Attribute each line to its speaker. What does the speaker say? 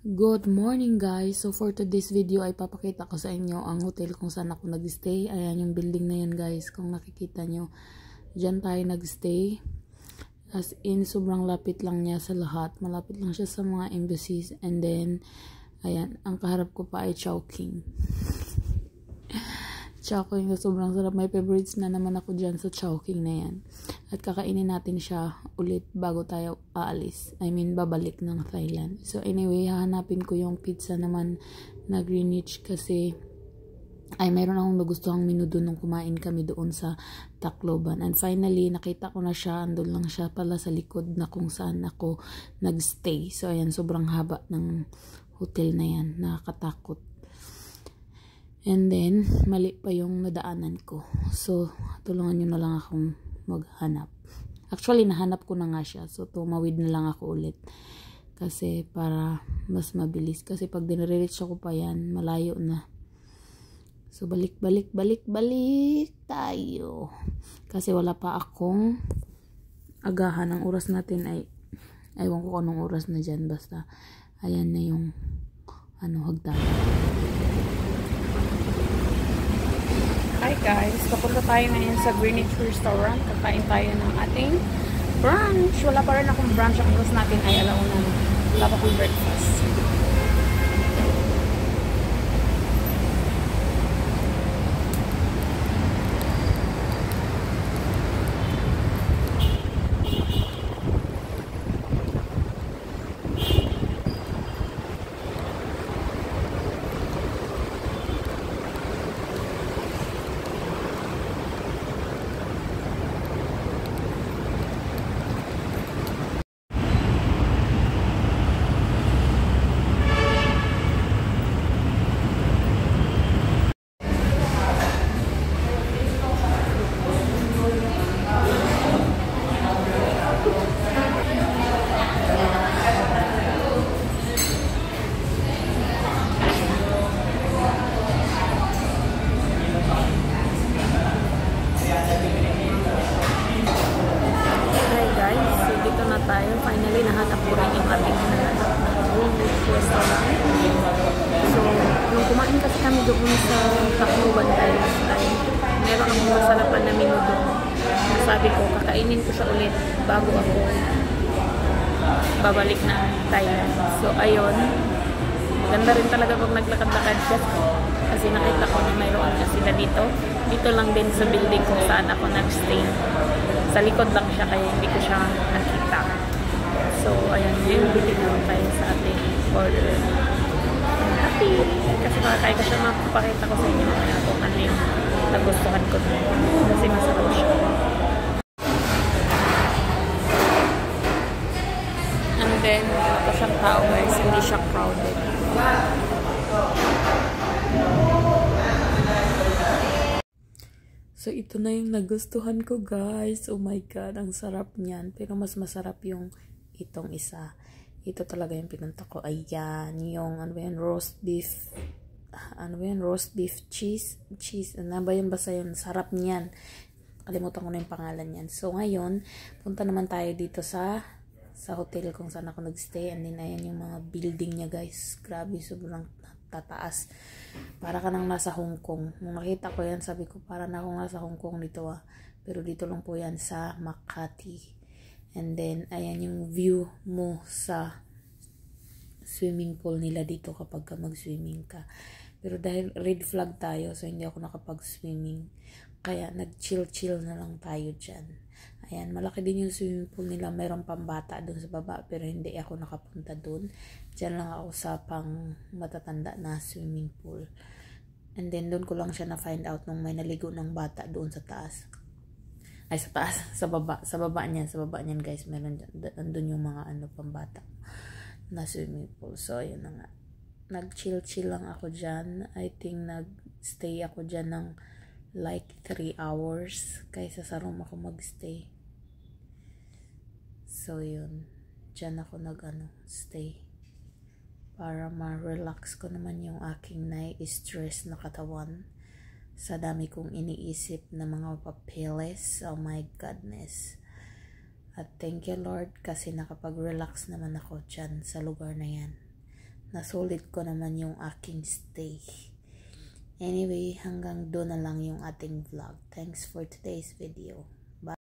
Speaker 1: Good morning guys! So for today's video ay papakita ko sa inyo ang hotel kung saan ako nag-stay. Ayan yung building na yan guys. Kung nakikita nyo, dyan tayo nag-stay. As in, sobrang lapit lang niya sa lahat. Malapit lang siya sa mga embassies. And then, ayan, ang kaharap ko pa ay Chowking. Chowking na sobrang sarap. May favorites na naman ako dyan sa Chowking na yan. At kakainin natin siya ulit bago tayo aalis. I mean, babalik ng Thailand. So anyway, hahanapin ko yung pizza naman na Greenwich kasi ay mayroon akong nagustuhang menu doon nung kumain kami doon sa Tacloban. And finally, nakita ko na siya. Andun lang siya pala sa likod na kung saan ako nagstay. So ayan, sobrang haba ng hotel na yan. Nakakatakot. And then, mali pa yung nadaanan ko. So, tulungan nyo na lang akong maghanap. Actually, nahanap ko na nga siya. So, tumawid na lang ako ulit. Kasi, para mas mabilis. Kasi, pag dinire-reach ako pa yan, malayo na. So, balik tayo. Kasi, wala pa akong agahan. Ang oras natin ay, ewan ko anong oras na dyan. Basta, ayan na yung, hagdanan. Hi guys, papunta tayo ngayon sa Greenwich Restaurant. Kakain tayo ng ating brunch. Wala pa rin akong brunch. Ang oras natin ay alauna. Wala pa akong breakfast. Tayo. Finally, nahanap ko rin yung ating Greenwich Restaurant. So, nung kumain kasi kami doon sa Tacloban tayo last time, meron akong masarapan na menu doon. Sabi ko, kakainin ko siya ulit bago ako babalik na Thailand. So, ayun. Ganda rin talaga pag naglakad-lakad siya. Kasi nakita ko na mayroon na sila dito. Dito lang din sa building kung saan ako nag-stay. Sa likod lang siya kaya hindi ko siya nakita. So, ayan, yung bitin naman tayo sa ating order. I'm happy! Kasi makakaya ko siya mapapakita ko sa inyo kung ano yung nagustuhan ko. Kasi masarap siya. And then, ito siyang tao guys, hindi siya crowded. So, ito na yung nagustuhan ko, guys. Oh my God, ang sarap niyan. Pero mas masarap yung itong isa. Ito talaga yung pinunta ko. Ayan, yung, roast beef. Roast beef cheese. Ano ba yun? Basta yun, sarap niyan. Kalimutan ko na yung pangalan niyan. So, ngayon, punta naman tayo dito sa hotel kung saan ako nagstay. And then, ayan yung mga building niya, guys. Grabe, sobrang tataas. Para ka nang nasa Hong Kong. Nung nakita ko yan, sabi ko, para na akong nasa Hong Kong dito Pero dito lang po yan sa Makati. And then, ayan yung view mo sa swimming pool nila dito kapag ka mag-swimming ka. Pero dahil red flag tayo, so hindi ako nakapag-swimming. Kaya nag-chill na lang tayo dyan. Ayan, malaki din yung swimming pool nila. Mayroong pambata doon sa baba, pero hindi ako nakapunta doon. Diyan lang ako sa pang matatanda na swimming pool. And then, doon ko lang siya na-find out nung may naligo ng bata doon sa taas. Ay, sa taas, sa baba. Sa baba niyan guys. Meron doon yung mga pambata na swimming pool. So, ayun na nga. Nag-chill lang ako dyan. I think nag-stay ako dyan ng like 3 hours kaysa sa room ako mag-stay. So, yun. Diyan ako stay. Para ma-relax ko naman yung aking nai-stress na katawan. Sa dami kong iniisip na mga papeles. Oh my goodness. At thank you Lord kasi nakapag-relax naman ako dyan sa lugar na yan. Nasulit ko naman yung aking stay. Anyway, hanggang doon na lang yung ating vlog. Thanks for today's video.